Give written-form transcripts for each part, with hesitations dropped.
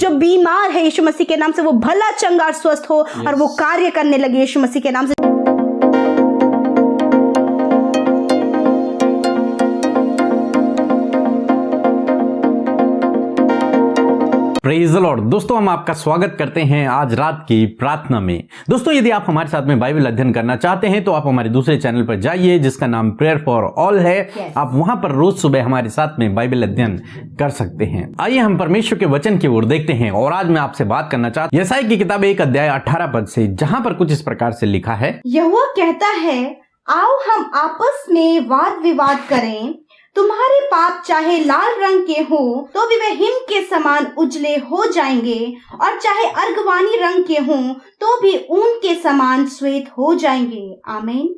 जो बीमार है यीशु मसीह के नाम से वो भला चंगा और स्वस्थ हो और वो कार्य करने लगे यीशु मसीह के नाम से। Praise the Lord. दोस्तों, हम आपका स्वागत करते हैं आज रात की प्रार्थना में। दोस्तों, यदि आप हमारे साथ में बाइबल अध्ययन करना चाहते हैं तो आप हमारे दूसरे चैनल पर जाइए जिसका नाम प्रेयर फॉर ऑल है। आप वहां पर रोज सुबह हमारे साथ में बाइबल अध्ययन कर सकते हैं। आइए हम परमेश्वर के वचन की ओर देखते हैं और आज मैं आपसे बात करना चाहता हूं यशायाह की किताब 1 अध्याय 18 पद से, जहां पर कुछ इस प्रकार से लिखा है, यहोवा कहता है, आओ हम आपस में वाद विवाद करें। तुम्हारे पाप चाहे लाल रंग के हो तो भी वे हिम के समान उजले हो जाएंगे, और चाहे अर्गवानी रंग के हों तो भी ऊन के समान श्वेत हो जाएंगे। आमीन।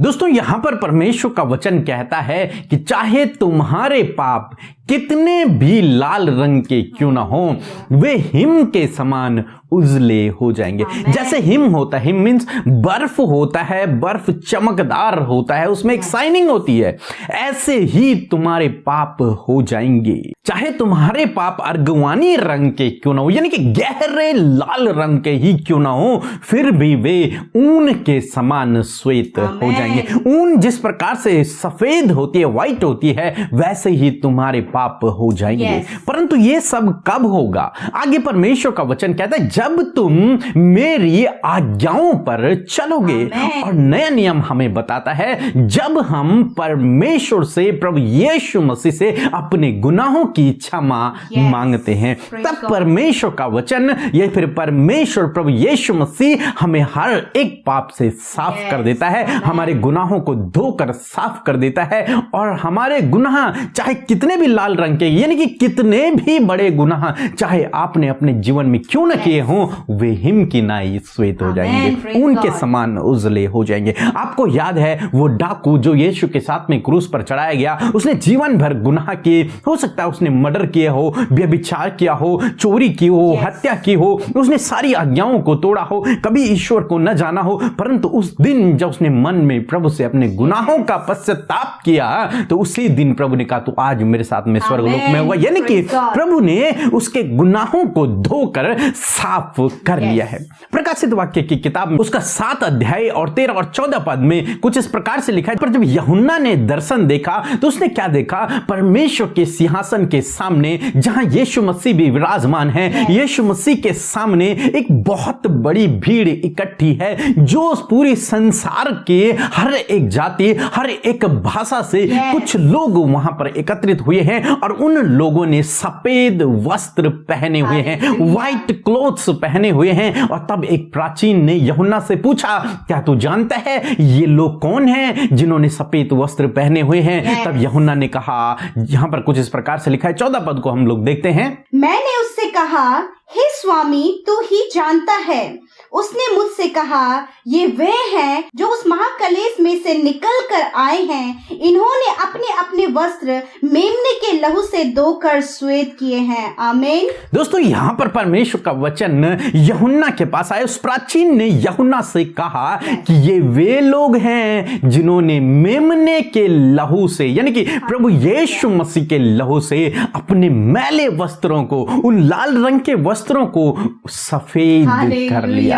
दोस्तों, यहां पर परमेश्वर का वचन कहता है कि चाहे तुम्हारे पाप कितने भी लाल रंग के क्यों ना हो, वे हिम के समान उजले हो जाएंगे। जैसे हिम होता है, हिम मीन्स बर्फ होता है, बर्फ चमकदार होता है, उसमें एक शाइनिंग होती है, ऐसे ही तुम्हारे पाप हो जाएंगे। चाहे तुम्हारे पाप अर्गवानी रंग के क्यों ना हो, यानी कि गहरे लाल रंग के ही क्यों ना हो, फिर भी वे ऊन के समान श्वेत हो जाएंगे। ऊन जिस प्रकार से सफेद होती है, व्हाइट होती है, वैसे ही तुम्हारे पाप हो जाएंगे। परंतु ये सब कब होगा? आगे परमेश्वर का वचन कहता है, जब तुम मेरी आज्ञाओं पर चलोगे। और नया नियम हमें बताता है, जब हम परमेश्वर से, प्रभु यीशु मसीह से अपने गुनाहों की क्षमा मांगते हैं, तब परमेश्वर का वचन या फिर परमेश्वर प्रभु यीशु मसीह हमें हर एक पाप से साफ कर देता है, हमारे गुनाहों को धोकर साफ कर देता है। और हमारे गुनाह चाहे कितने भी लाल रंग के, यानी कि कितने भी बड़े गुनाह चाहे आपने अपने जीवन में क्यों न किए हों, वे हिम की नाई श्वेत हो जाएंगे, उनके समान उजले हो जाएंगे। आपको याद है वो डाकू जो यीशु के साथ में क्रूस पर चढ़ाया गया, उसने जीवन भर गुनाह किए, हो सकता है उसने मर्डर किया हो, व्यभिचार किया हो, चोरी की हो, हत्या की हो, उसने सारी आज्ञाओं को तोड़ा हो, कभी ईश्वर को न जाना हो, परंतु उस दिन जब उसने मन में प्रभु से अपने गुनाहों का पश्चाताप किया तो उसी दिन प्रभु ने कहा, तू आज मेरे साथ में स्वर्गलोक में होगा। यानी कि प्रभु ने उसके गुनाहों को धोकर साफ कर लिया है। प्रकाशित वाक्य की किताब में उसका 7 अध्याय और 13 और 14 पद में कुछ इस प्रकार से लिखा है, पर जब यूहन्ना ने दर्शन देखा तो उसने क्या देखा? परमेश्वर के सिंहासन के सामने जहां यीशु मसीह भी विराजमान है, यीशु मसीह के सामने एक बहुत बड़ी भीड़ इकट्ठी है, जो पूरी संसार के हर एक जाति, हर एक भाषा से कुछ लोग वहां पर एकत्रित हुए हैं, और उन लोगों ने सफेद वस्त्र पहने हुए हैं, व्हाइट क्लोथ्स पहने हुए हैं। और तब एक प्राचीन ने यूहन्ना से पूछा, क्या तू जानता है ये लोग कौन हैं जिन्होंने सफेद वस्त्र पहने हुए हैं? तब यूहन्ना ने कहा, यहां पर कुछ इस प्रकार से लिखा है, 14 पद को हम लोग देखते हैं। मैंने उससे कहा, हे स्वामी, तू ही जानता है। उसने मुझसे कहा, ये वे हैं जो उस महाकलेश में से निकल कर आए हैं। इन्होंने अपने अपने वस्त्र मेमने के लहू से धोकर श्वेत किए हैं। आमीन। दोस्तों, यहाँ पर परमेश्वर का वचन यूहन्ना के पास आया। उस प्राचीन ने यूहन्ना से कहा कि ये वे लोग हैं जिन्होंने मेमने के लहू से, यानी कि प्रभु यीशु मसीह के लहू से अपने मैले वस्त्रों को, उन लाल रंग के वस्त्रों को सफेद कर लिया।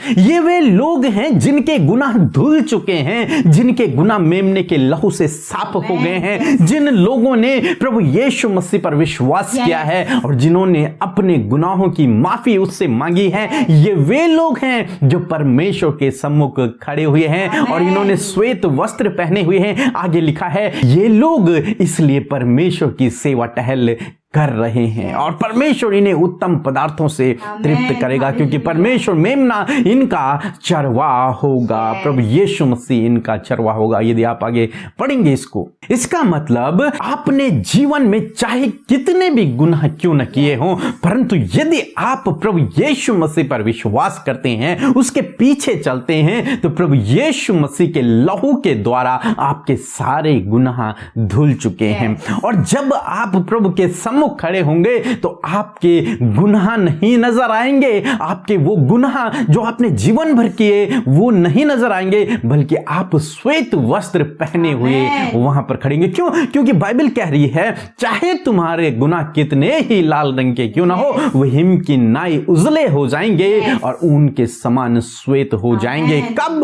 ये वे लोग हैं जिनके गुनाह धुल चुके हैं, जिनके गुनाह मेमने के लहू से साफ हो गए हैं, जिन लोगों ने प्रभु यीशु मसीह पर विश्वास किया है और जिन्होंने अपने गुनाहों की माफी उससे मांगी है। ये वे लोग हैं जो परमेश्वर के सम्मुख खड़े हुए हैं और इन्होंने श्वेत वस्त्र पहने हुए हैं। आगे लिखा है, ये लोग इसलिए परमेश्वर की सेवा टहल कर रहे हैं और परमेश्वर इन्हें उत्तम पदार्थों से तृप्त करेगा, क्योंकि परमेश्वर मेमना इनका चरवाहा होगा, प्रभु यीशु मसीह इनका चरवाहा होगा। यदि आप आगे पढ़ेंगे इसको, इसका मतलब आपने जीवन में चाहे कितने भी गुनाह क्यों न किए हों, परंतु यदि आप प्रभु यीशु मसीह पर विश्वास करते हैं, उसके पीछे चलते हैं, तो प्रभु यीशु मसीह के लहू के द्वारा आपके सारे गुनाह धुल चुके हैं। और जब आप प्रभु के सम्मुख लोग खड़े होंगे तो आपके गुनाह नहीं नजर आएंगे, आपके वो गुनाह जो आपने जीवन भर किए वो नहीं नजर आएंगे, बल्कि आप श्वेत वस्त्र पहने हुए वहां पर खड़ेंगे। क्यों? क्योंकि बाइबल कह रही है चाहे तुम्हारे गुनाह कितने ही लाल रंग के क्यों ना हो, वह हिम की नाई उजले हो जाएंगे और ऊन के समान श्वेत हो जाएंगे। कब?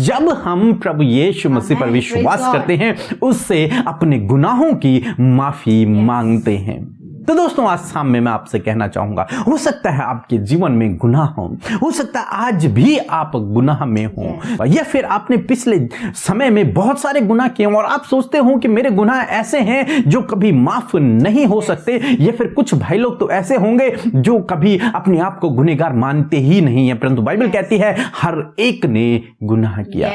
जब हम प्रभु यीशु मसीह पर विश्वास करते हैं, उससे अपने गुनाहों की माफी मांगते हैं। तो दोस्तों, आज शाम में मैं आपसे कहना चाहूंगा, हो सकता है आपके जीवन में गुनाह हो सकता है आज भी आप गुनाह में हो, या फिर आपने पिछले समय में बहुत सारे गुनाह किए और आप सोचते हो कि मेरे गुनाह ऐसे हैं जो कभी माफ नहीं हो सकते, या फिर कुछ भाई लोग तो ऐसे होंगे जो कभी अपने आप को गुनहगार मानते ही नहीं है, परंतु बाइबल कहती है हर एक ने गुनाह किया।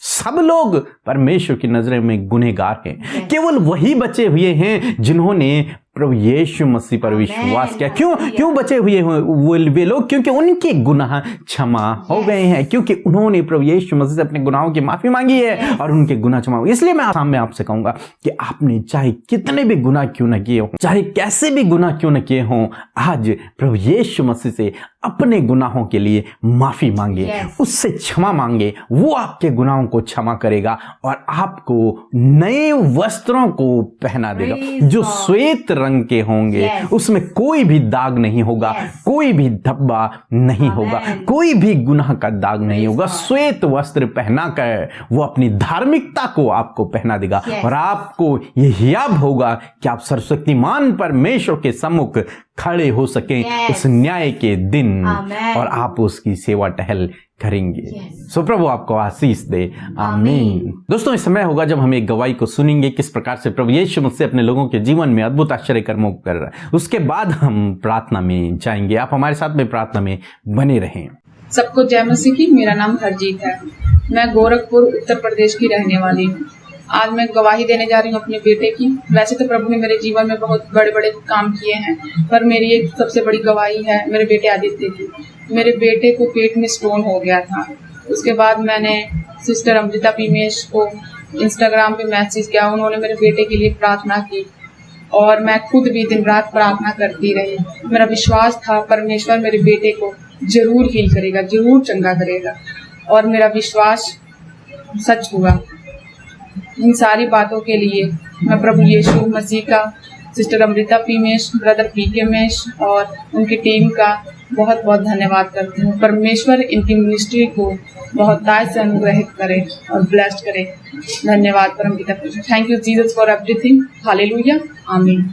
सब लोग परमेश्वर की नजर में गुनहगार हैं, केवल वही बचे हुए हैं जिन्होंने प्रभु यीशु मसीह पर विश्वास किया। क्यों बचे हुए वे लोग? क्योंकि उनके गुनाह क्षमा हो गए हैं, क्योंकि उन्होंने प्रभु यीशु मसीह से अपने गुनाहों की माफी मांगी है और उनके गुनाह क्षमा हो। इसलिए मैं सामने आपसे कहूंगा कि आपने चाहे कितने भी गुनाह क्यों न किए हो, चाहे कैसे भी गुनाह क्यों न किए हो, आज प्रभु यीशु मसीह से अपने गुनाहों के लिए माफी मांगे, उससे क्षमा मांगे। वो आपके गुनाहों को क्षमा करेगा और आपको नए वस्त्रों को पहना देगा जो श्वेत रंग के होंगे। उसमें कोई भी दाग नहीं होगा, कोई भी धब्बा नहीं होगा, कोई भी गुनाह का दाग नहीं होगा। श्वेत वस्त्र पहनाकर वो अपनी धार्मिकता को आपको पहना देगा और आपको यह याद होगा कि आप सर्वशक्तिमान परमेश्वर के सम्मुख खड़े हो सकें उस न्याय के दिन, और आप उसकी सेवा टहल करेंगे। सो प्रभु आपको आशीष दे। आमीन। दोस्तों, इस समय होगा जब हम एक गवाही को सुनेंगे किस प्रकार से प्रभु यीशु मसीह अपने लोगों के जीवन में अद्भुत आश्चर्य कर्मों कर रहा है। उसके बाद हम प्रार्थना में जाएंगे। आप हमारे साथ में प्रार्थना में बने रहें। सबको जय मसीह की। मेरा नाम हरजीत है, मैं गोरखपुर उत्तर प्रदेश की रहने वाली हूँ। आज मैं गवाही देने जा रही हूँ अपने बेटे की। वैसे तो प्रभु ने मेरे जीवन में बहुत बड़े बड़े काम किए हैं, पर मेरी एक सबसे बड़ी गवाही है मेरे बेटे आदित्य की। मेरे बेटे को पेट में स्टोन हो गया था। उसके बाद मैंने सिस्टर अमृता पीमेश को इंस्टाग्राम पे मैसेज किया, उन्होंने मेरे बेटे के लिए प्रार्थना की और मैं खुद भी दिन रात प्रार्थना करती रही। मेरा विश्वास था परमेश्वर मेरे बेटे को जरूर हील करेगा, जरूर चंगा करेगा, और मेरा विश्वास सच हुआ। इन सारी बातों के लिए मैं प्रभु यीशु मसीह का, सिस्टर अमृता पीमेश, ब्रदर पीके मेश और उनकी टीम का बहुत बहुत धन्यवाद करती हूँ। परमेश्वर इनकी मिनिस्ट्री को बहुत ताज से अनुग्रहित करे और ब्लेस्ड करे। धन्यवाद परमपिता। Thank you Jesus for everything. Hallelujah. आमीन।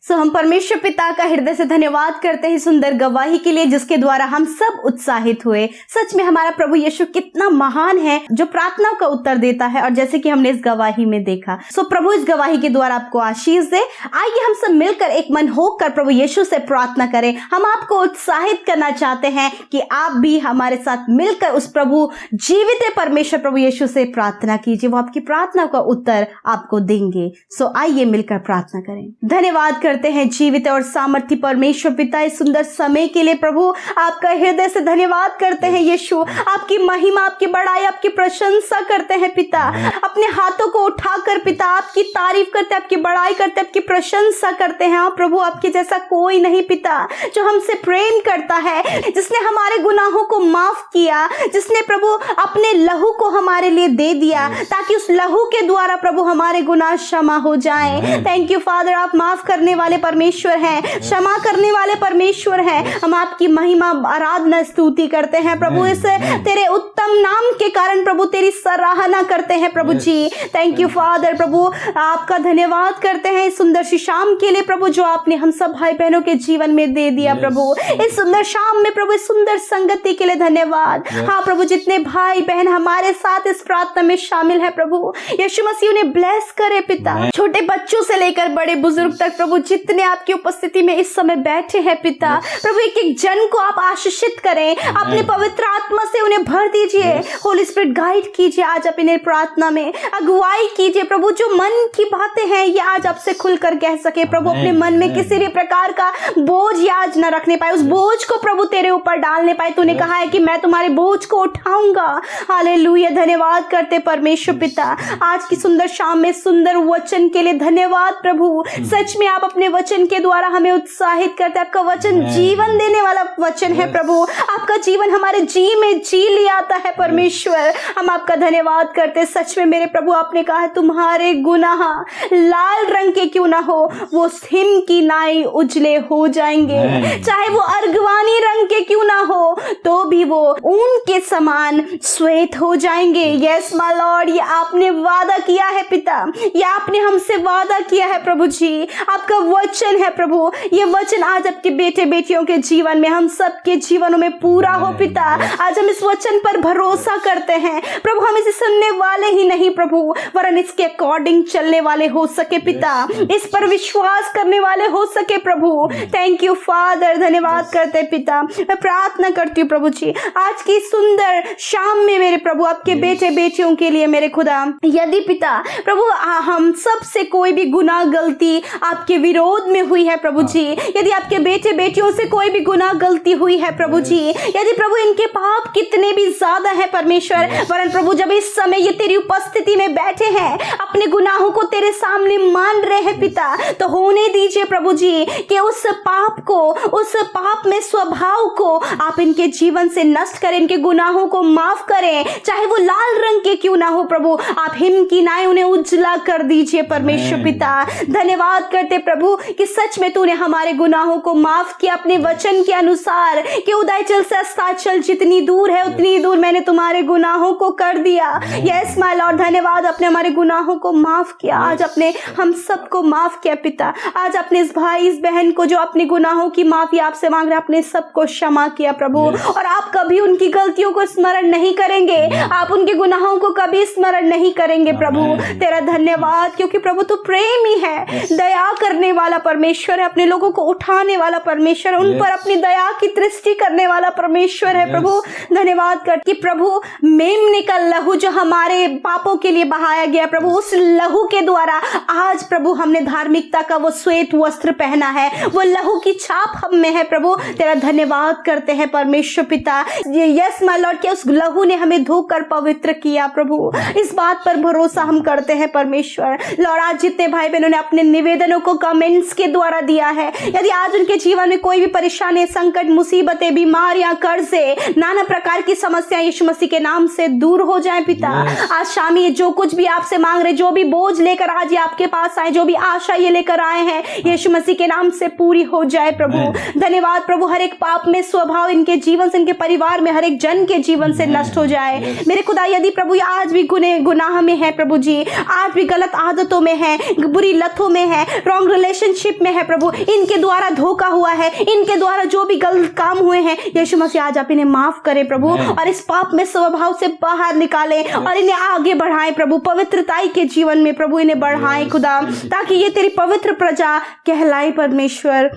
सो हम परमेश्वर पिता का हृदय से धन्यवाद करते हैं सुंदर गवाही के लिए, जिसके द्वारा हम सब उत्साहित हुए। सच में हमारा प्रभु यीशु कितना महान है, जो प्रार्थनाओं का उत्तर देता है, और जैसे कि हमने इस गवाही में देखा। सो प्रभु इस गवाही के द्वारा आपको आशीष दे। आइए हम सब मिलकर एक मन होकर प्रभु यीशु से प्रार्थना करें। हम आपको उत्साहित करना चाहते हैं कि आप भी हमारे साथ मिलकर उस प्रभु जीवित परमेश्वर प्रभु यीशु से प्रार्थना कीजिए। वो आपकी प्रार्थना का उत्तर आपको देंगे। सो आइए मिलकर प्रार्थना करें। धन्यवाद करते हैं जीवित और सामर्थी परमेश्वर पिता, इस सुंदर समय के लिए प्रभु आपका हृदय से धन्यवाद करते हैं। यीशु, आपकी महिमा, आपकी बड़ाई, आपकी प्रशंसा करते हैं पिता। अपने हाथों को उठाकर पिता आपकी तारीफ करते, आपकी बड़ाई करते, आपकी प्रशंसा करते हैं। प्रभु, आपके जैसा कोई नहीं पिता, जो हमसे प्रेम करता है, जिसने हमारे गुनाहों को माफ किया, जिसने प्रभु अपने लहू को हमारे लिए दे दिया, ताकि उस लहू के द्वारा प्रभु हमारे गुनाह क्षमा हो जाएं। थैंक यू फादर, आप माफ करने वाले परमेश्वर हैं, क्षमा करने वाले परमेश्वर हैं। हम आपकी महिमा, आराधना, स्तुति करते हैं प्रभु। इस तेरे उत्तम नाम के कारण प्रभु तेरी सराहना करते हैं प्रभु जी। Thank you father. प्रभु आपका धन्यवाद करते हैं इस सुंदर सी शाम के लिए प्रभु, जो आपने हम सब भाई बहनों के जीवन में दे दिया प्रभु। इस सुंदर शाम में प्रभु, इस सुंदर संगति के लिए धन्यवाद। हाँ प्रभु, जितने भाई बहन हमारे साथ इस प्रार्थना में शामिल है प्रभु, यीशु मसीह उन्हें ब्लेस करे पिता। छोटे बच्चों से लेकर बड़े बुजुर्ग तक प्रभु, जितने आपकी उपस्थिति में इस समय बैठे हैं पिता, प्रभु एक एक जन को आप आशीषित करें, अपने पवित्र आत्मा से उन्हें भर दीजिए। होली स्पिरिट गाइड कीजिए, आज आप इन्हें प्रार्थना में अगुवाई कीजिए प्रभु। जो मन की बातें हैं ये आज आपसे खुलकर कह सके प्रभु। अपने मन में किसी भी प्रकार का बोझ आज न रखने पाए, उस बोझ को प्रभु तेरे ऊपर डालने पाए। तूने कहा है कि मैं तुम्हारे बोझ को उठाऊंगा। हालेलुया। धन्यवाद करते परमेश्वर पिता, आज की सुंदर शाम में सुंदर वचन के लिए धन्यवाद प्रभु। सच में आप अपने अपने वचन के द्वारा हमें उत्साहित करते हैं। आपका वचन जीवन देने वाला वचन है प्रभु। आपका जीवन हमारे जी में जी लिया आता है परमेश्वर। हम आपका धन्यवाद करते। सच में मेरे प्रभु, आपने कहा है तुम्हारे गुनाह लाल रंग के क्यों ना हो, वो हिम की नाई उजले हो जाएंगे। चाहे वो अर्गवानी रंग के क्यों ना हो, तो भी वो ऊन के समान श्वेत हो जाएंगे। यस माय लॉर्ड, ये आपने वादा किया है पिता, ये आपने हमसे वादा किया है प्रभु जी। आपका वचन है प्रभु, ये वचन आज आपके बेटे बेटियों के जीवन में, हम सबके जीवनों में पूरा हो पिता। आज हम इस वचन पर भरोसा करते हैं प्रभु। हम इसे सुनने वाले ही नहीं प्रभु, वरन इसके अकॉर्डिंग चलने वाले हो सके पिता, इस पर विश्वास करने वाले हो सके प्रभु। थैंक यू फादर, धन्यवाद करते पिता। मैं प्रार्थना करती हूँ प्रभु जी, आज की सुंदर शाम में मेरे प्रभु आपके बेटे बेटियों के लिए मेरे खुदा, यदि पिता प्रभु हम सब से कोई भी गुनाह गलती आपके विरोध में हुई है प्रभु जी, यदि आपके बेटे बेटियों से कोई भी गुनाह गलती हुई है प्रभु जी, यदि प्रभु इनके पाप कितने भी ज्यादा है परमेश्वर, वरन प्रभु जब इस समय ये तेरी उपस्थिति में बैठे हैं, अपने गुनाहों को तेरे सामने मान रहे हैं पिता, तो होने दीजिए प्रभु जी कि उस पाप को, उस पाप में स्वभाव को आप इनके जीवन से नष्ट करें, इनके गुनाहों को माफ करें, चाहे वो लाल रंग के क्यों ना हो प्रभु। आप हिम की नाई उन्हें उजला कर दीजिए परमेश्वर पिता। धन्यवाद करते प्रभु कि सच में तूने हमारे गुनाहों को माफ किया अपने वचन के अनुसार, कि उदयचल से अस्ताचल जितनी दूर है उतनी दूर मैंने तुम्हारे गुनाहों को कर दिया। यस माय लॉर्ड, धन्यवाद, अपने हमारे गुनाहों को माफ किया। आज अपने हम सबको माफ किया पिता। आज अपने इस भाई इस बहन को जो अपने गुनाहों की माफी आपसे मांग रहे, अपने सबको क्षमा किया प्रभु। और आप कभी उनकी गलतियों को स्मरण नहीं करेंगे, आप उनके गुनाहों को कभी स्मरण नहीं करेंगे प्रभु। तेरा धन्यवाद, क्योंकि प्रभु तू प्रेमी है, दया करने वाला परमेश्वर है, अपने लोगों को उठाने वाला परमेश्वर, उन पर अपनी दया की दृष्टि करने वाला परमेश्वर है प्रभु। धन्यवाद कर कि प्रभु मेमने का लहू जो हमारे पापों के लिए बहाया गया प्रभु, उस लहू के द्वारा आज प्रभु हमने धार्मिकता का वो श्वेत वस्त्र पहना है, वो लहू की छाप हम में है प्रभु। तेरा धन्यवाद करते हैं परमेश्वर पिता। यस माय लॉर्ड, कि उस लहू ने हमें धोकर पवित्र किया प्रभु, इस बात पर भरोसा हम करते हैं परमेश्वर। लॉर्ड, आज जितने भाई बहनों ने अपने निवेदनों को कमेंट्स के द्वारा दिया है, यदि आज उनके जीवन में कोई भी परेशानी, संकट, मुसीबतें, बीमारियां, कर्जे, नाना प्रकार की समस्या यीशु मसीह के नाम से दूर हो जाए पिता। आज शाम ये जो कुछ भी आपसे मांग रहे, जो भी बोझ लेकर आज ये आपके पास आए, जो भी आशा ये लेकर आए हैं, यीशु मसीह के नाम से पूरी हो जाए प्रभु। धन्यवाद प्रभु, हर एक पाप में स्वभाव इनके जीवन से, इनके परिवार में हर एक जन के जीवन से नष्ट हो जाए मेरे खुदा। यदि प्रभु आज भी गुनाह में है प्रभु जी, आज भी गलत आदतों में है, बुरी लतों में है, रॉन्ग रिलेशनशिप में है प्रभु, इनके द्वारा धोखा हुआ है, इनके द्वारा जो भी गलत काम हुए हैं, यीशु मसीह आज आप इन्हें माफ करें प्रभु, और इस पाप में स्वभाव से बाहर निकालें और इन्हें आगे बढ़ाएं प्रभु, पवित्रताई के जीवन में प्रभु इन्हें बढ़ाएं खुदा, ताकि ये तेरी पवित्र प्रजा कहलाए परमेश्वर।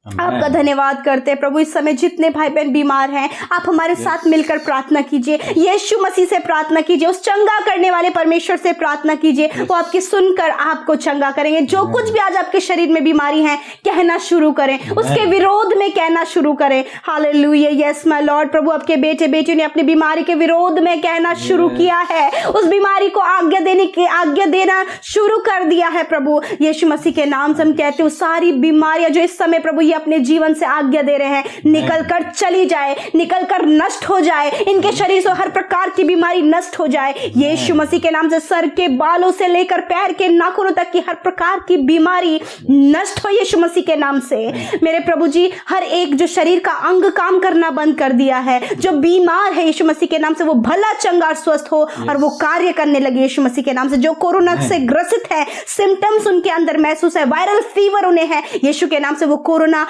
आपका धन्यवाद करते हैं प्रभु। इस समय जितने भाई बहन बीमार हैं, आप हमारे साथ मिलकर प्रार्थना कीजिए, यीशु मसीह से प्रार्थना कीजिए, उस चंगा करने वाले परमेश्वर से प्रार्थना कीजिए, वो आपकी सुनकर आपको चंगा करेंगे। जो कुछ भी आज आपके शरीर में बीमारी है, कहना शुरू करें, उसके विरोध में कहना शुरू करें। Hallelujah, yes my lord. प्रभु आपके बेटे बेटी ने अपनी बीमारी के विरोध में कहना शुरू किया है, उस बीमारी को आज्ञा देना शुरू कर दिया है प्रभु। यीशु मसीह के नाम से हम कहते हैं, सारी बीमारियां जो इस समय प्रभु अपने जीवन से आज्ञा दे रहे हैं, निकल कर चली जाए, निकल कर नष्ट हो जाए, इनके शरीर से हर प्रकार की बीमारी नष्ट हो जाए यीशु मसीह के नाम से। सर के बालों से लेकर पैर के नाखूनों तक की हर प्रकार की बीमारी नष्ट हो यीशु मसीह के नाम से। मेरे प्रभु जी, हर एक जो शरीर का अंग काम करना बंद कर दिया है, जो बीमार है यीशु मसीह के नाम से, वो भला चंगा स्वस्थ हो और वो कार्य करने लगे यीशु मसीह के नाम से। जो कोरोना से ग्रसित है, सिम्टम्स उनके अंदर महसूस है, वायरल फीवर उन्हें है, यीशु के नाम से वो कोरोना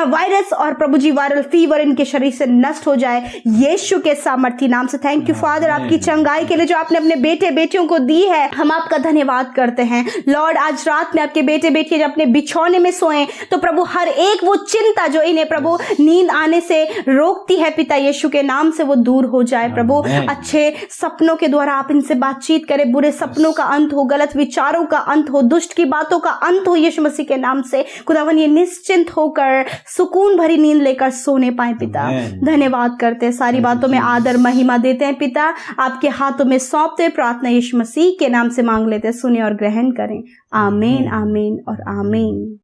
वायरस और प्रभु जी वायरल फीवर इनके शरीर से नष्ट हो जाए यीशु के सामर्थ्य नाम से। थैंक यू फादर, आपकी चंगाई के लिए जो आपने अपने बेटे बेटियों को दी है, हम आपका धन्यवाद करते हैं लॉर्ड। आज रात में आपके बेटे बेटी जब अपने बिछौने में सोए, तो प्रभु हर एक वो चिंता जो इन्हें प्रभु नींद आने से रोकती है पिता, यीशु के नाम से वो दूर हो जाए प्रभु। अच्छे सपनों के द्वारा आप इनसे बातचीत करें, बुरे सपनों का अंत हो, गलत विचारों का अंत हो, दुष्ट की बातों का अंत हो यीशु मसीह के नाम से। खुदावन ये निश्चिंत होकर सुकून भरी नींद लेकर सोने पाए पिता। धन्यवाद करते हैं, सारी बातों में आदर महिमा देते हैं पिता, आपके हाथों में सौंपते, प्रार्थना यीशु मसीह के नाम से मांग लेते हैं, सुने और ग्रहण करें। आमीन, आमीन और आमीन।